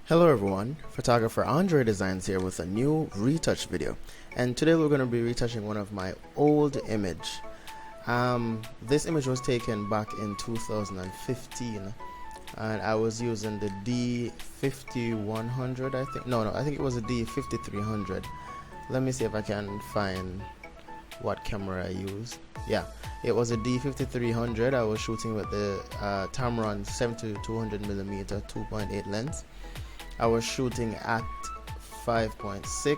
Hello everyone, photographer Andredesignz here with a new retouch video, and today we're going to be retouching one of my old image. This image was taken back in 2015 and I was using the D5100. I think it was a D5300. Let me see if I can find what camera I used. Yeah, it was a D5300. I was shooting with the Tamron 70-200mm 2.8 lens. I was shooting at 5.6,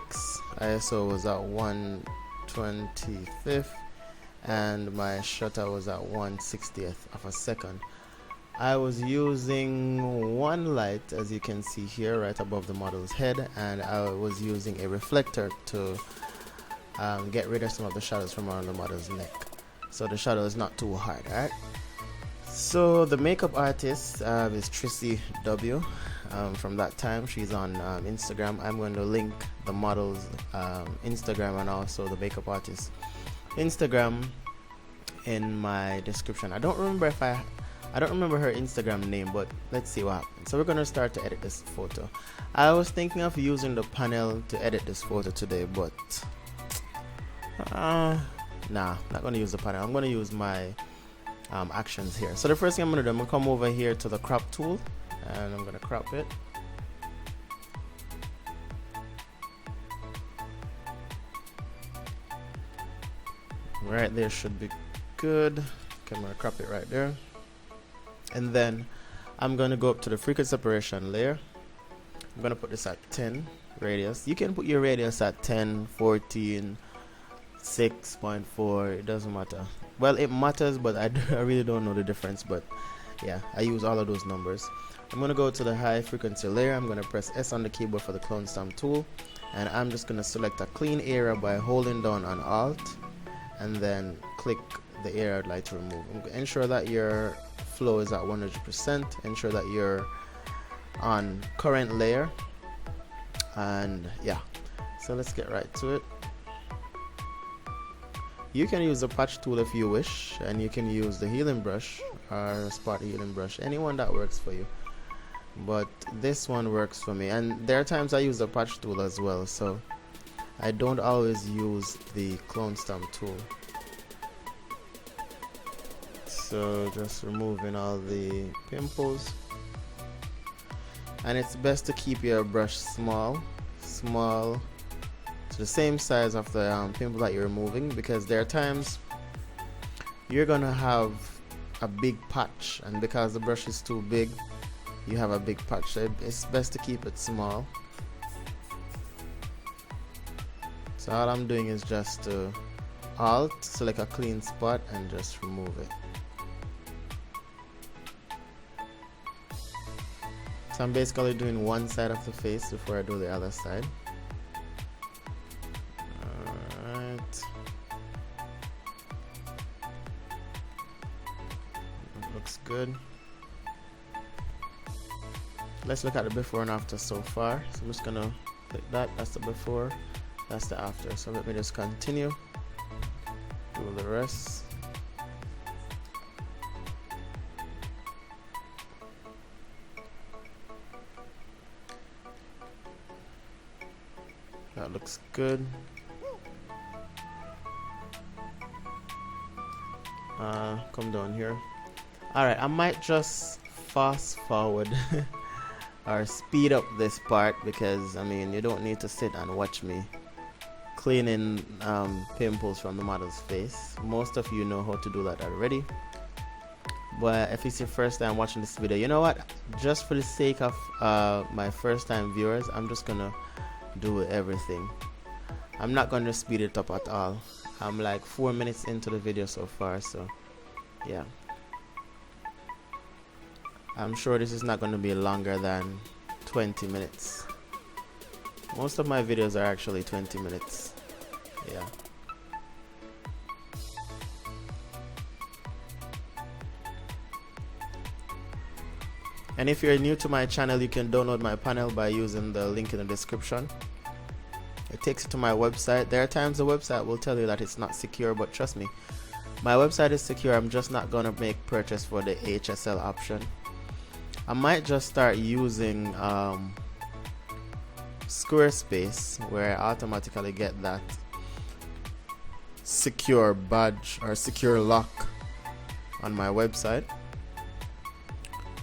ISO was at 1/25th, and my shutter was at 1/60th of a second. I was using one light, as you can see here, right above the model's head, and I was using a reflector to get rid of some of the shadows from around the model's neck, so the shadow is not too hard. Alright. So the makeup artist is Tracy W. From that time. She's on Instagram. I'm going to link the model's Instagram and also the makeup artist Instagram in my description. I don't remember her Instagram name, but let's see what happens. So we're going to start to edit this photo. I was thinking of using the panel to edit this photo today, but nah, not going to use the panel. I'm going to use my actions here. So the first thing I'm going to do, I'm going to come over here to the crop tool and I'm going to crop it. Right there should be good. Okay, I'm going to crop it right there. And then I'm going to go up to the frequency separation layer. I'm going to put this at 10 radius. You can put your radius at 10, 14, 6.4, it doesn't matter. Well, it matters, but I really don't know the difference, but yeah, I use all of those numbers. I'm going to go to the high frequency layer. I'm going to press S on the keyboard for the clone stamp tool, and I'm just going to select a clean area by holding down on Alt and then click the area I'd like to remove. Ensure that your flow is at 100%. Ensure that you're on current layer, and yeah, so let's get right to it. You can use the patch tool if you wish, and you can use the healing brush or spot healing brush, anyone that works for you, but this one works for me. And there are times I use the patch tool as well, so I don't always use the clone stamp tool. So just removing all the pimples, and it's best to keep your brush small to the same size of the pimple that you're removing, because there are times you're gonna have a big patch, and because the brush is too big you have a big patch, so it's best to keep it small. So all I'm doing is just to Alt, select a clean spot and just remove it. So I'm basically doing one side of the face before I do the other side. Alright. That looks good. Let's look at the before and after so far. So I'm just gonna click that. That's the before, that's the after. So let me just continue, do the rest. That looks good. Come down here. Alright, I might just fast forward or speed up this part, because I mean, you don't need to sit and watch me cleaning pimples from the model's face. Most of you know how to do that already, but if it's your first time watching this video, you know what, just for the sake of my first time viewers, I'm just gonna do everything. I'm not gonna speed it up at all. I'm like 4 minutes into the video so far, so yeah, I'm sure this is not going to be longer than 20 minutes. Most of my videos are actually 20 minutes. Yeah. And if you're new to my channel, you can download my panel by using the link in the description. It takes you to my website. There are times the website will tell you that it's not secure, but trust me, my website is secure. I'm just not gonna make purchase for the HSL option. I might just start using Squarespace, where I automatically get that secure badge or secure lock on my website,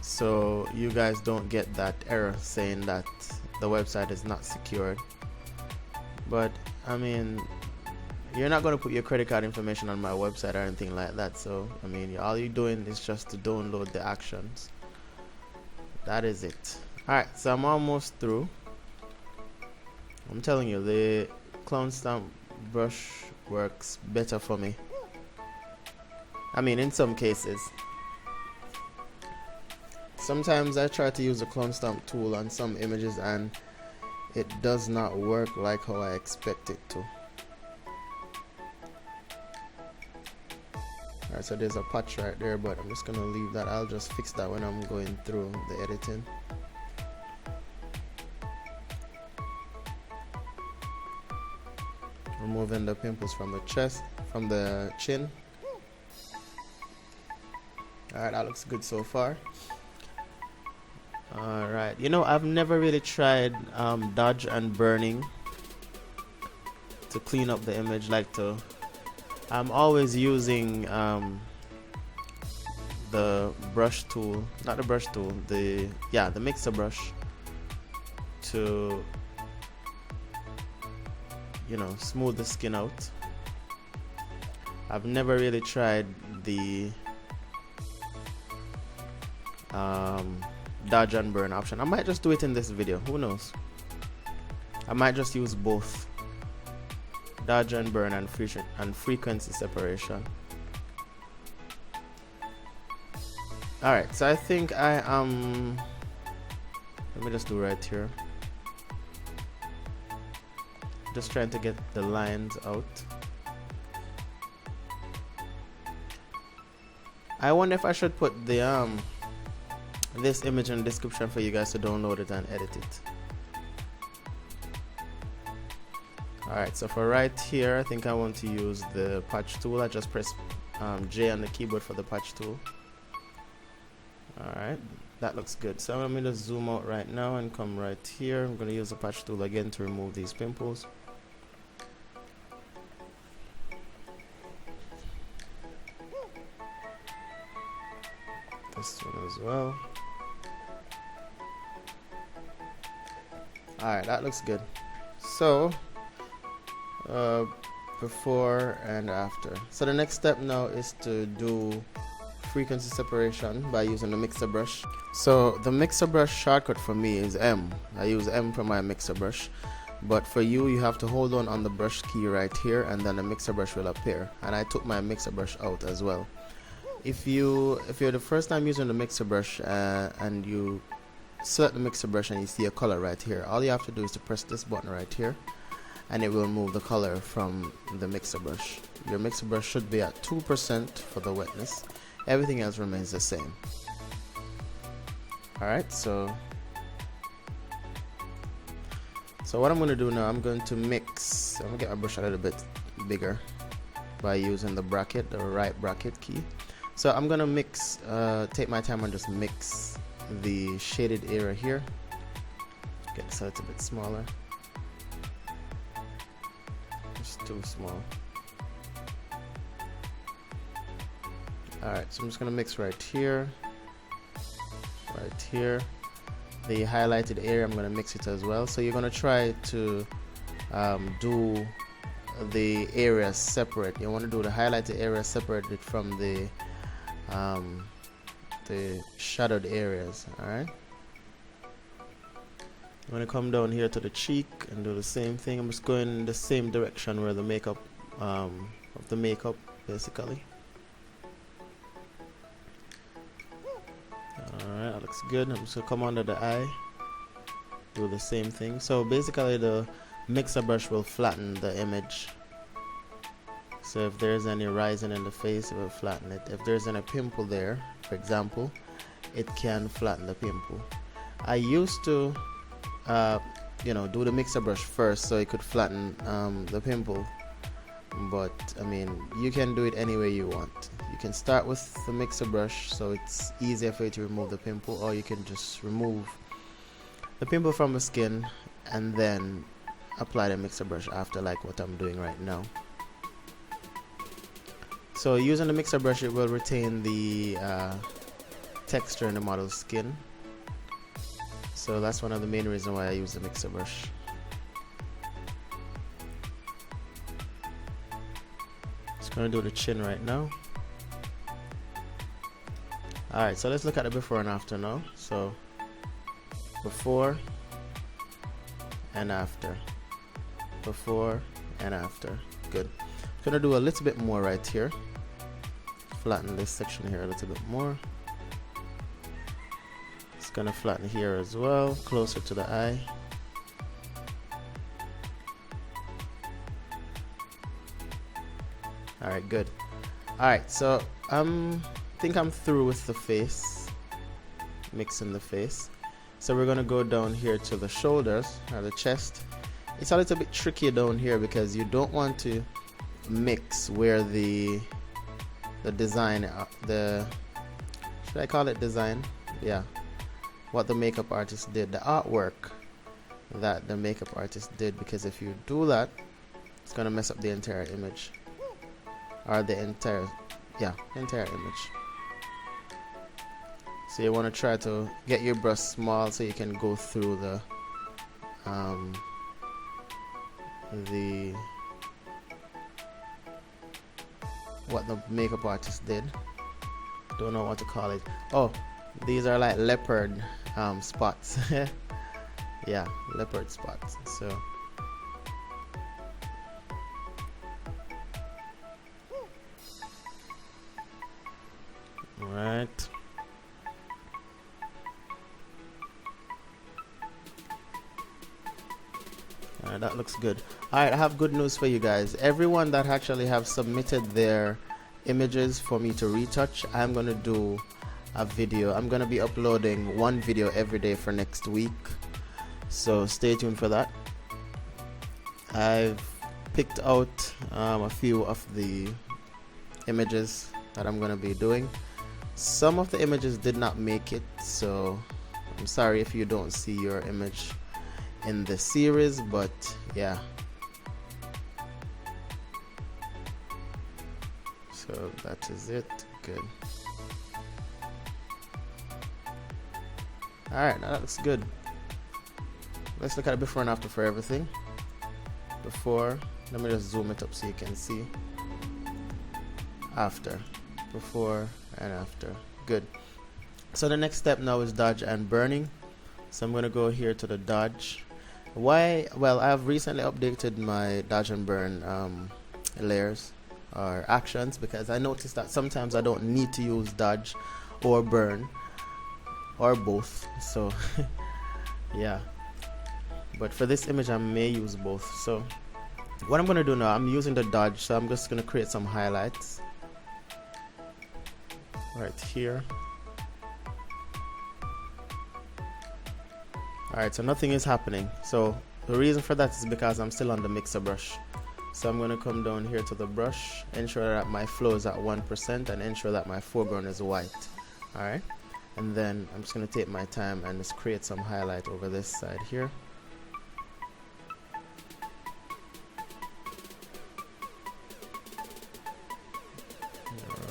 so you guys don't get that error saying that the website is not secured. But I mean, you're not going to put your credit card information on my website or anything like that, so I mean, all you're doing is just to download the actions. That is it. Alright, so I'm almost through. I'm telling you, the clown stamp brush works better for me. I mean, in some cases. Sometimes I try to use the clone stamp tool on some images and it does not work like how I expect it to. Alright, so there's a patch right there, but I'm just gonna leave that. I'll just fix that when I'm going through the editing. Removing the pimples from the chest, from the chin. Alright, that looks good so far. Alright, you know, I've never really tried dodge and burning to clean up the image. I'm always using the brush tool, not the brush tool, the mixer brush to, you know, smooth the skin out. I've never really tried the dodge and burn option. I might just do it in this video, who knows. I might just use both dodge and burn and frequency separation. Alright, so I think I am, let me just do right here, just trying to get the lines out. I wonder if I should put the this image in the description for you guys to download it and edit it. Alright, so for right here, I think I want to use the patch tool. I just press J on the keyboard for the patch tool. Alright, that looks good. So I'm going to zoom out right now and come right here. I'm going to use the patch tool again to remove these pimples. This one as well. Alright, that looks good. So before and after. So the next step now is to do frequency separation by using the mixer brush. So the mixer brush shortcut for me is M. I use M for my mixer brush, but for you have to hold on the brush key right here and then the mixer brush will appear. And I took my mixer brush out as well. If you're the first time using the mixer brush and you select the mixer brush and you see a color right here, all you have to do is to press this button right here and it will remove the color from the mixer brush. Your mixer brush should be at 2% for the wetness. Everything else remains the same. Alright, so what I'm going to do now, I'm going to mix. I'm going to get my brush a little bit bigger by using the bracket, the right bracket key. So I'm going to mix, take my time and just mix the shaded area here. Get this a little bit smaller. Just too small. Alright, so I'm just going to mix right here. Right here. The highlighted area, I'm going to mix it as well. So you're going to try to do the area separate. You want to do the highlighted area separated from the shadowed areas. Alright, I'm going to come down here to the cheek and do the same thing. I'm just going in the same direction where the makeup of the makeup basically. Alright, that looks good. I'm just going to come under the eye, do the same thing. So basically the mixer brush will flatten the image. So if there's any rising in the face, it will flatten it. If there's any pimple there, for example, it can flatten the pimple. I used to you know, do the mixer brush first so it could flatten the pimple, but I mean, you can do it any way you want. You can start with the mixer brush so it's easier for you to remove the pimple, or you can just remove the pimple from the skin and then apply the mixer brush after, like what I'm doing right now. So using the mixer brush, it will retain the texture in the model's skin. So that's one of the main reasons why I use the mixer brush. Just gonna do the chin right now. Alright, so let's look at the before and after now. So before and after, before and after. Good. I'm gonna do a little bit more right here. Flatten this section here a little bit more. It's gonna flatten here as well, closer to the eye. Alright, good. Alright, so I think I'm through with the face, mixing the face. So we're gonna go down here to the shoulders or the chest. It's a little bit tricky down here because you don't want to mix where the design, should I call it design? Yeah, what the makeup artist did, the artwork that the makeup artist did, because if you do that, it's gonna mess up the entire image, or the entire image. So you want to try to get your brush small so you can go through what the makeup artist did. Don't know what to call it. Oh, these are like leopard spots. Yeah, leopard spots. So right. That looks good. Alright, I have good news for you guys. Everyone that actually have submitted their images for me to retouch, I'm gonna do a video. I'm gonna be uploading one video every day for next week, so stay tuned for that. I've picked out a few of the images that I'm gonna be doing. Some of the images did not make it, so I'm sorry if you don't see your image in the series, but yeah. So that is it. Good. Alright, now that looks good. Let's look at it before and after for everything. Before, let me just zoom it up so you can see. After, before and after. Good. So the next step now is dodge and burning. So I'm going to go here to the dodge. Why? Well, I've recently updated my dodge and burn layers or actions, because I noticed that sometimes I don't need to use dodge or burn or both. So yeah, but for this image I may use both. So what I'm going to do now, I'm using the dodge, so I'm just going to create some highlights right here. Alright, so nothing is happening. So the reason for that is because I'm still on the mixer brush. So I'm going to come down here to the brush, ensure that my flow is at 1%, and ensure that my foreground is white. Alright, and then I'm just going to take my time and just create some highlight over this side here.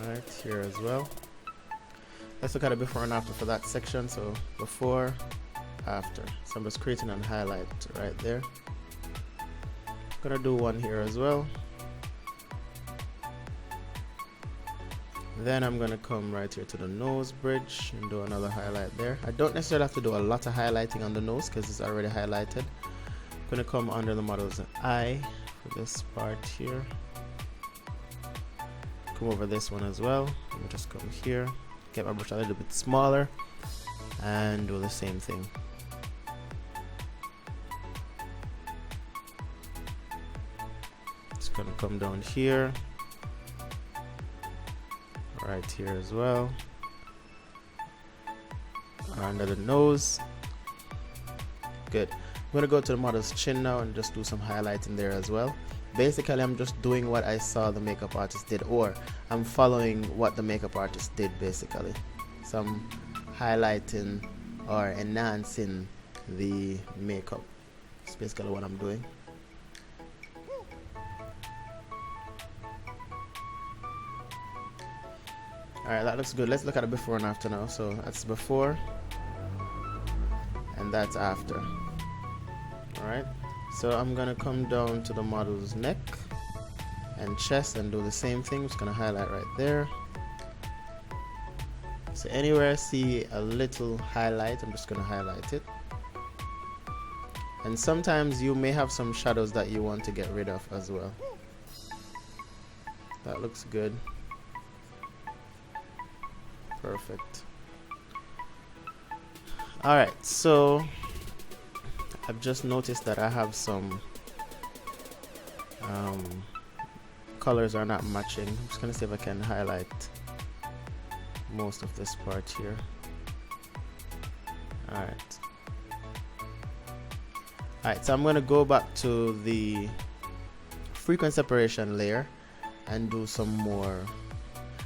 Alright, here as well. Let's look at it before and after for that section. So before, after. So I'm just creating a highlight right there. I'm gonna do one here as well. Then I'm gonna come right here to the nose bridge and do another highlight there. I don't necessarily have to do a lot of highlighting on the nose because it's already highlighted. I'm gonna come under the model's eye for this part here. Come over this one as well. Let me just come here, get my brush a little bit smaller, and do the same thing. Just gonna come down here, right here as well, under the nose. Good. I'm gonna go to the model's chin now and just do some highlighting there as well. Basically, I'm just doing what I saw the makeup artist did, or I'm following what the makeup artist did basically. So I'm highlighting or enhancing the makeup. So That's basically what I'm doing. Alright, that looks good. Let's look at the before and after now. So that's before and that's after. Alright, so I'm gonna come down to the model's neck and chest and do the same thing. I'm just gonna highlight right there. So anywhere I see a little highlight, I'm just gonna highlight it. And sometimes you may have some shadows that you want to get rid of as well. That looks good. Perfect. Alright, so I've just noticed that I have some colors are not matching. I'm just gonna see if I can highlight most of this part here. Alright, so I'm gonna go back to the frequency separation layer and do some more.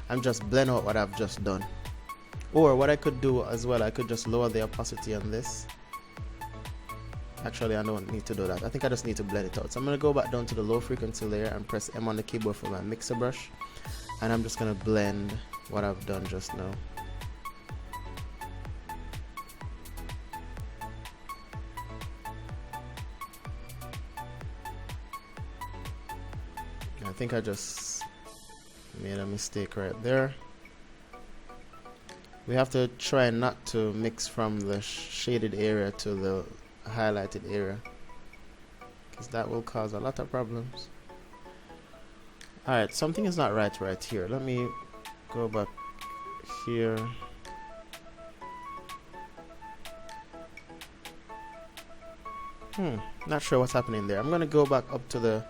I'm just blend out what I've just done. Or what I could do as well, I could just lower the opacity on this. Actually, I don't need to do that. I think I just need to blend it out. So I'm going to go back down to the low frequency layer and press M on the keyboard for my mixer brush. And I'm just going to blend what I've done just now. I think I just made a mistake right there. We have to try not to mix from the shaded area to the highlighted area, because that will cause a lot of problems. Alright, something is not right here. Let me go back here. Not sure what's happening there. I'm gonna go back up to the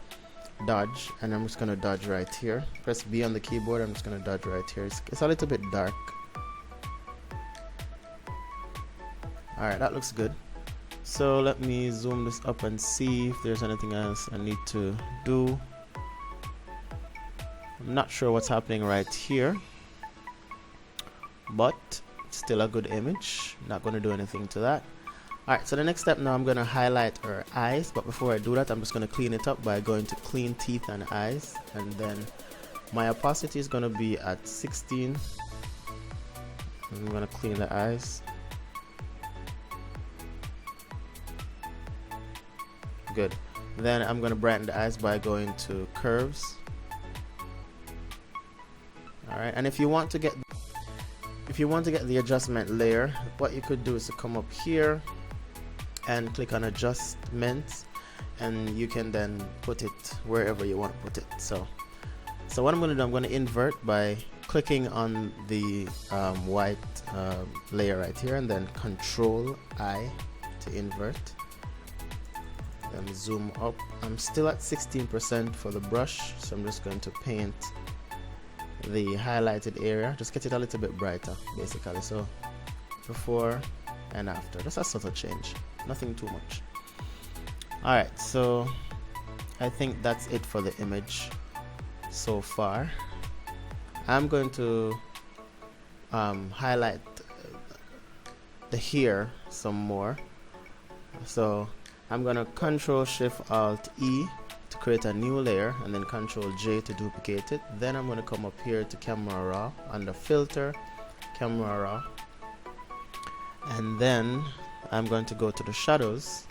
dodge and I'm just gonna dodge right here. Press B on the keyboard. I'm just gonna dodge right here. It's a little bit dark. Alright, that looks good. So let me zoom this up and see if there's anything else I need to do. I'm not sure what's happening right here, but it's still a good image. Not going to do anything to that. Alright, so the next step now, I'm going to highlight her eyes, but before I do that, I'm just going to clean it up by going to clean teeth and eyes, and then my opacity is going to be at 16. I'm going to clean the eyes. Good. Then I'm going to brighten the eyes by going to curves. Alright, and if you want to get the adjustment layer, what you could do is to come up here and click on adjustments, and you can then put it wherever you want to put it. So what I'm going to do, I'm going to invert by clicking on the white layer right here, and then Control I to invert. Then zoom up. I'm still at 16% for the brush, so I'm just going to paint the highlighted area, just get it a little bit brighter basically. So before and after, just a subtle change, nothing too much. Alright, so I think that's it for the image so far. I'm going to highlight the hair some more. So I'm going to Control Shift Alt E to create a new layer, and then Control J to duplicate it. Then I'm going to come up here to Camera Raw, under Filter, Camera Raw, and then I'm going to go to the shadows,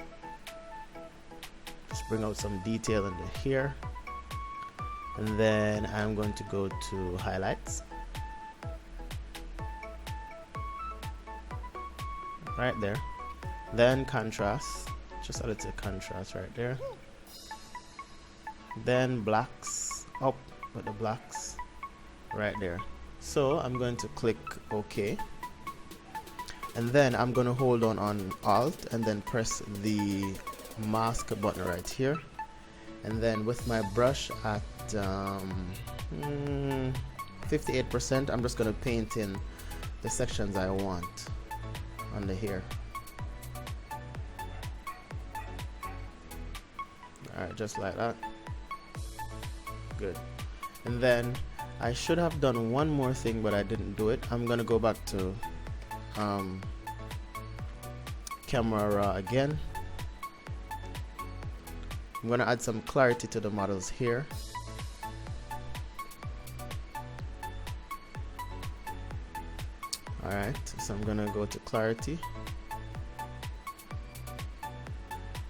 just bring out some detail in the hair, and then I'm going to go to highlights, right there, then contrast, just a little contrast right there, then blacks, up with the blacks right there. So I'm going to click OK, and then I'm going to hold on Alt and then press the mask button right here, and then with my brush at 58%, I'm just going to paint in the sections I want on the hair. Alright, just like that. Good. And then I should have done one more thing, but I didn't do it. I'm gonna go back to Camera Raw again, I'm going to add some clarity to the models here. Alright, so I'm going to go to clarity.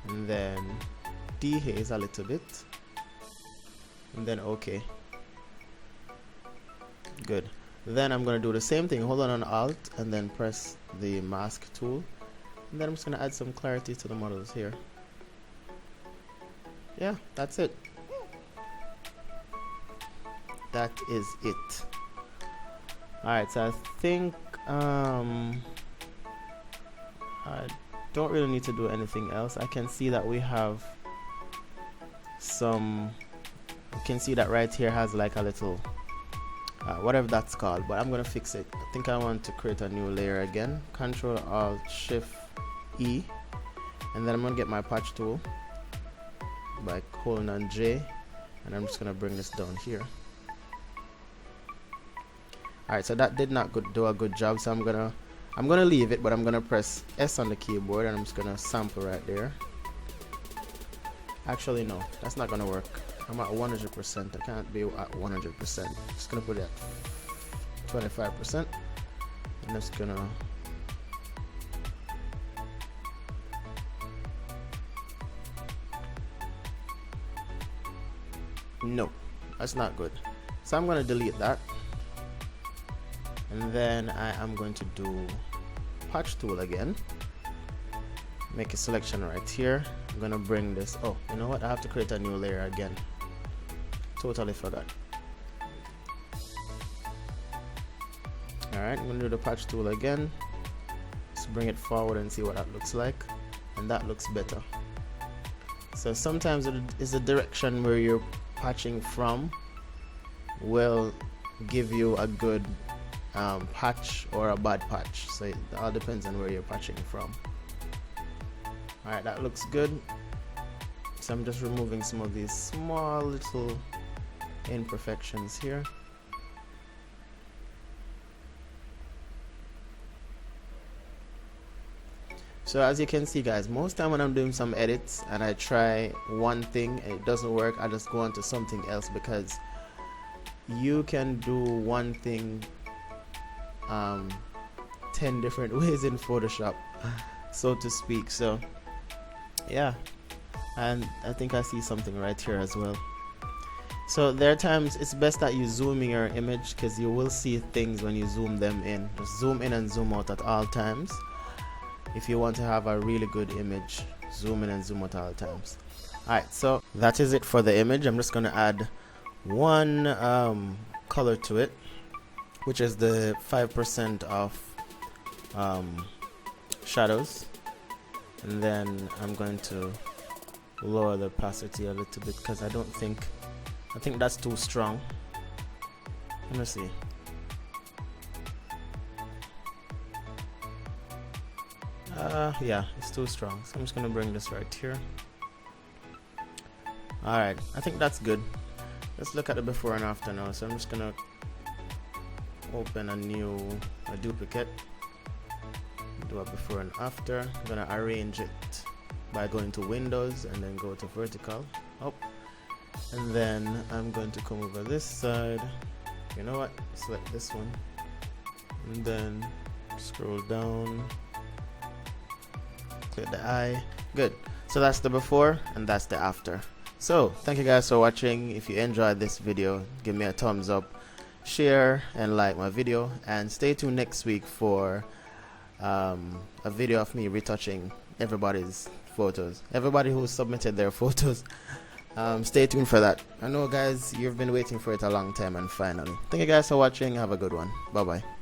And then dehaze a little bit. And then OK. Good. Then I'm going to do the same thing. Hold on Alt and then press the mask tool. And then I'm just going to add some clarity to the models here. Yeah, that's it. That is it. Alright, so I think I don't really need to do anything else. I can see that we have some, you can see that right here has like a little whatever that's called, but I'm gonna fix it. I think I want to create a new layer again. Control Alt Shift E, and then I'm gonna get my patch tool by holding on J, and I'm just gonna bring this down here. Alright, so that did not do a good job, so I'm gonna leave it, but I'm gonna press S on the keyboard and I'm just gonna sample right there. Actually no, that's not gonna work. I'm at 100%. I can't be at 100%. Just gonna put it at 25%. I'm just gonna no, that's not good. So I'm gonna delete that. And then I am going to do patch tool again. Make a selection right here. I'm gonna bring this. Oh, you know what? I have to create a new layer again. Totally forgot. Alright, I'm gonna do the patch tool again. Let's bring it forward and see what that looks like. And that looks better. So sometimes it is the direction where you're patching from will give you a good patch or a bad patch, so it all depends on where you're patching from. Alright, that looks good. So I'm just removing some of these small little imperfections here. So as you can see guys, most time when I'm doing some edits and I try one thing and it doesn't work, I just go on to something else, because you can do one thing 10 different ways in Photoshop, so to speak. So yeah, and I think I see something right here as well. So there are times it's best that you zoom in your image, because you will see things when you zoom them in. Just zoom in and zoom out at all times. If you want to have a really good image, zoom in and zoom out at all times. Alright, so that is it for the image. I'm just going to add one color to it, which is the 5% of shadows, and then I'm going to lower the opacity a little bit, because I think that's too strong. Let me see. Yeah, it's too strong, so I'm just gonna bring this right here. Alright, I think that's good. Let's look at the before and after now. So I'm just gonna open a duplicate, do a before and after. I'm gonna arrange it by going to Windows and then go to vertical up, and then I'm going to come over this side. You know what, select this one and then scroll down, click the eye. Good. So that's the before and that's the after. So thank you guys for watching. If you enjoyed this video, give me a thumbs up, share and like my video, and stay tuned next week for a video of me retouching everybody's photos, everybody who submitted their photos. Stay tuned for that. I know guys, you've been waiting for it a long time, and finally, thank you guys for watching. Have a good one. Bye bye.